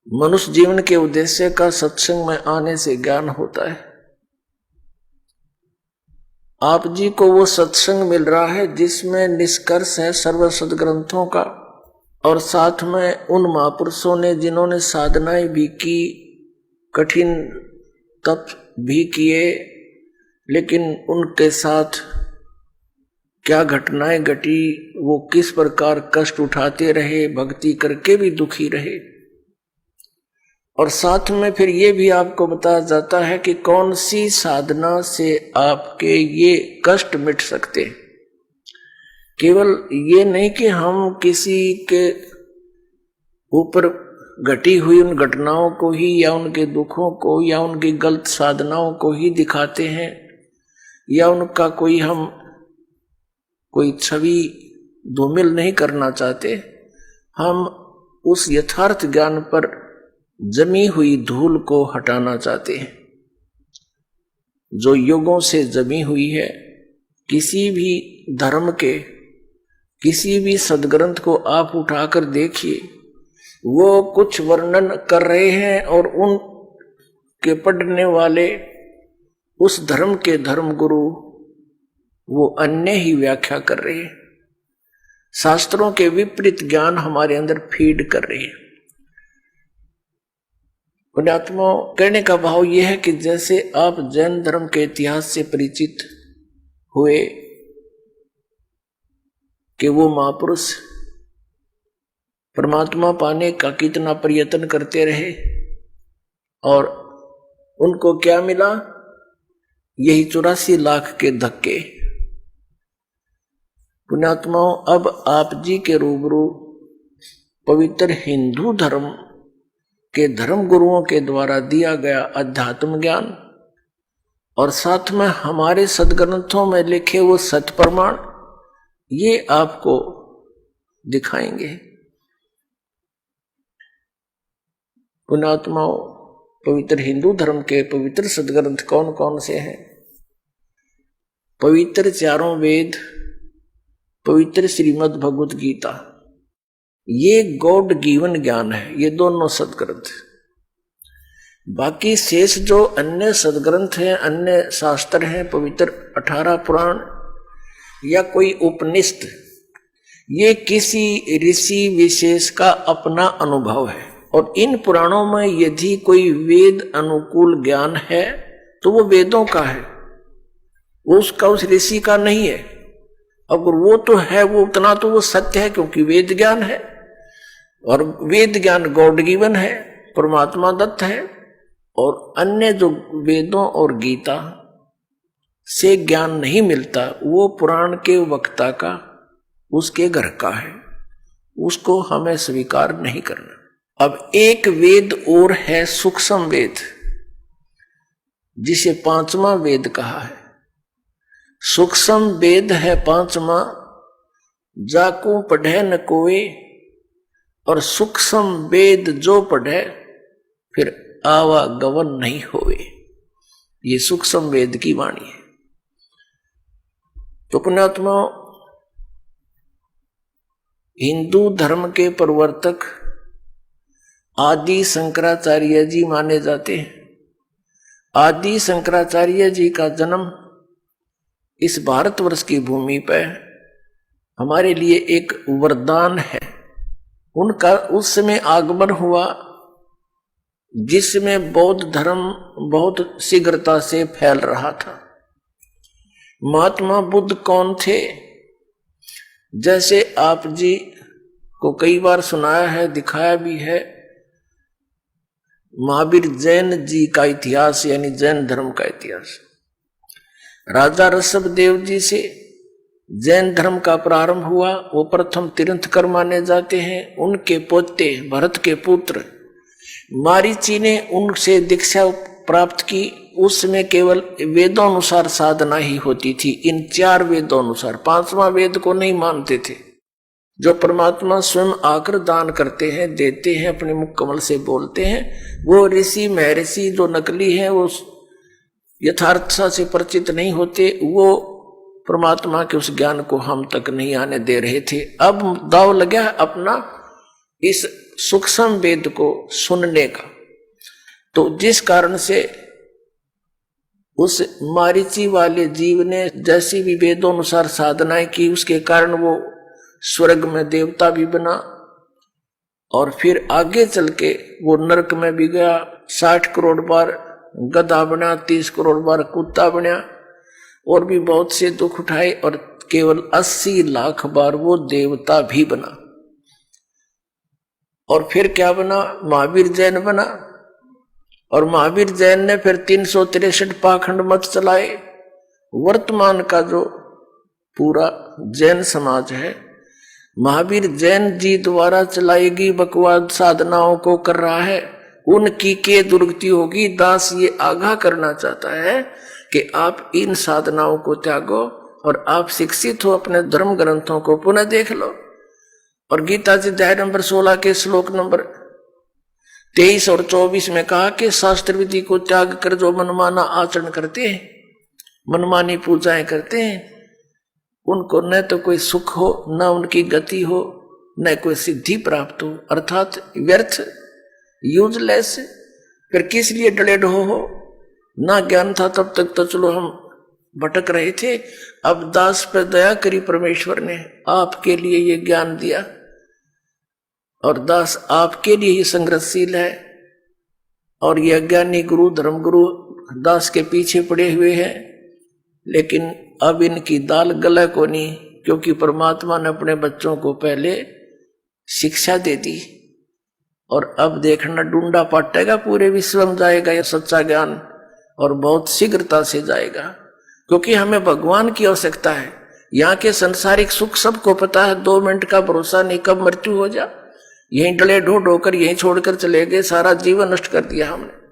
मनुष्य जीवन के उद्देश्य का सत्संग में आने से ज्ञान होता है। आप जी को वो सत्संग मिल रहा है जिसमें निष्कर्ष है सर्व सद्ग्रंथों का, और साथ में उन महापुरुषों ने जिन्होंने साधनाएं भी की, कठिन तप भी किए, लेकिन उनके साथ क्या घटनाएं घटी, वो किस प्रकार कष्ट उठाते रहे, भक्ति करके भी दुखी रहे। और साथ में फिर ये भी आपको बताया जाता है कि कौन सी साधना से आपके ये कष्ट मिट सकते। केवल ये नहीं कि हम किसी के ऊपर घटी हुई उन घटनाओं को ही या उनके दुखों को या उनकी गलत साधनाओं को ही दिखाते हैं, या उनका कोई छवि धूमिल नहीं करना चाहते। हम उस यथार्थ ज्ञान पर जमी हुई धूल को हटाना चाहते हैं, जो युगों से जमी हुई है। किसी भी धर्म के किसी भी सद्ग्रंथ को आप उठाकर देखिए, वो कुछ वर्णन कर रहे हैं और उन के पढ़ने वाले उस धर्म के धर्मगुरु वो अन्य ही व्याख्या कर रहे हैं। शास्त्रों के विपरीत ज्ञान हमारे अंदर फीड कर रहे हैं। पुण्यात्मा, कहने का भाव यह है कि जैसे आप जैन धर्म के इतिहास से परिचित हुए कि वो महापुरुष परमात्मा पाने का कितना प्रयत्न करते रहे और उनको क्या मिला, यही 84 लाख के धक्के। पुण्यात्माओं, अब आप जी के रूबरू पवित्र हिंदू धर्म के धर्म गुरुओं के द्वारा दिया गया अध्यात्म ज्ञान और साथ में हमारे सद्ग्रंथों में लिखे वो सत्य प्रमाण, ये आपको दिखाएंगे। पुण्यात्माओं, पवित्र हिंदू धर्म के पवित्र सद्ग्रंथ कौन कौन से हैं? पवित्र चारों वेद, पवित्र श्रीमद् भगवत गीता, ये गॉड गिवन ज्ञान है, ये दोनों सद्ग्रंथ। बाकी शेष जो अन्य सद्ग्रंथ हैं, अन्य शास्त्र हैं, पवित्र 18 पुराण या कोई उपनिषद, ये किसी ऋषि विशेष का अपना अनुभव है। और इन पुराणों में यदि कोई वेद अनुकूल ज्ञान है तो वो वेदों का है, वो उसका उस ऋषि का नहीं है। अगर वो तो है, वो उतना तो वो सत्य है क्योंकि वेद ज्ञान है, और वेद ज्ञान गॉड गिवन है, परमात्मा दत्त है। और अन्य जो वेदों और गीता से ज्ञान नहीं मिलता, वो पुराण के वक्ता का, उसके घर का है, उसको हमें स्वीकार नहीं करना। अब एक वेद और है सूक्ष्म वेद, जिसे 5वां वेद कहा है। सूक्ष्म वेद है 5वां, जाको पढ़े न कोई, और सूक्ष्म वेद जो पढ़े फिर आवागमन नहीं होवे। ये सूक्ष्म वेद की वाणी है। तो पुण्यात्मा, हिंदू धर्म के प्रवर्तक आदि शंकराचार्य जी माने जाते हैं। आदि शंकराचार्य जी का जन्म इस भारतवर्ष की भूमि पर हमारे लिए एक वरदान है। उनका उस समय आगमन हुआ जिसमें बौद्ध धर्म बहुत शीघ्रता से फैल रहा था। महात्मा बुद्ध कौन थे? जैसे आप जी को कई बार सुनाया है, दिखाया भी है, महावीर जैन जी का इतिहास, यानी जैन धर्म का इतिहास। राजा ऋषभदेव जी से जैन धर्म का प्रारंभ हुआ। वो प्रथम तीर्थंकर माने जाते हैं। उनके पोते भरत के पुत्र मारीची ने उनसे दीक्षा प्राप्त की। उसमें केवल वेदों अनुसार साधना ही होती थी, इन 4 वेदों अनुसार। 5वां वेद को नहीं मानते थे, जो परमात्मा स्वयं आकर दान करते हैं, देते हैं, अपने मुख कमल से बोलते हैं। वो ऋषि महर्षि जो नकली हैं, वो यथार्थता से परिचित नहीं होते, वो परमात्मा के उस ज्ञान को हम तक नहीं आने दे रहे थे। अब दाव लगा अपना इस सूक्ष्म वेद को सुनने का। तो जिस कारण से उस मारीची वाले जीव ने जैसी भी वेदों अनुसार साधनाएं की, उसके कारण वो स्वर्ग में देवता भी बना और फिर आगे चल के वो नरक में भी गया। 60 करोड़ बार गधा बना, 30 करोड़ बार कुत्ता बना और भी बहुत से दुख उठाए और केवल 80 लाख बार वो देवता भी बना। और फिर क्या बना? महावीर जैन बना। और महावीर जैन ने फिर 363 पाखंड मत चलाए। वर्तमान का जो पूरा जैन समाज है, महावीर जैन जी द्वारा चलाएगी बकवाद साधनाओं को कर रहा है, उनकी के दुर्गति होगी। दास ये आगाह करना चाहता है कि आप इन साधनाओं को त्यागो और आप शिक्षित हो, अपने धर्म ग्रंथों को पुनः देख लो। और गीता जी अध्याय नंबर 16 के श्लोक नंबर 23 और 24 में कहा कि शास्त्र विधि को त्याग कर जो मनमाना आचरण करते हैं, मनमानी पूजाएं करते हैं, उनको न तो कोई सुख हो, न उनकी गति हो, न कोई सिद्धि प्राप्त हो, अर्थात व्यर्थ, यूजलेस। फिर किस लिए डले ढो हो? ना ज्ञान था तब तक तो चलो हम भटक रहे थे। अब दास पर दया करी परमेश्वर ने, आपके लिए ये ज्ञान दिया और दास आपके लिए ही संघर्षशील है। और ये अज्ञानी गुरु, धर्म गुरु दास के पीछे पड़े हुए हैं, लेकिन अब इनकी दाल गले को नहीं, क्योंकि परमात्मा ने अपने बच्चों को पहले शिक्षा दे दी। और अब देखना डूंडा पाटेगा, पूरे विश्व में जाएगा यह सच्चा ज्ञान और बहुत शीघ्रता से जाएगा, क्योंकि हमें भगवान की आवश्यकता है। यहाँ के संसारिक सुख सबको पता है, 2 मिनट का भरोसा नहीं कब मृत्यु हो जा। यहीं डले ढो ढोकर यहीं छोड़कर चले गए, सारा जीवन नष्ट कर दिया हमने।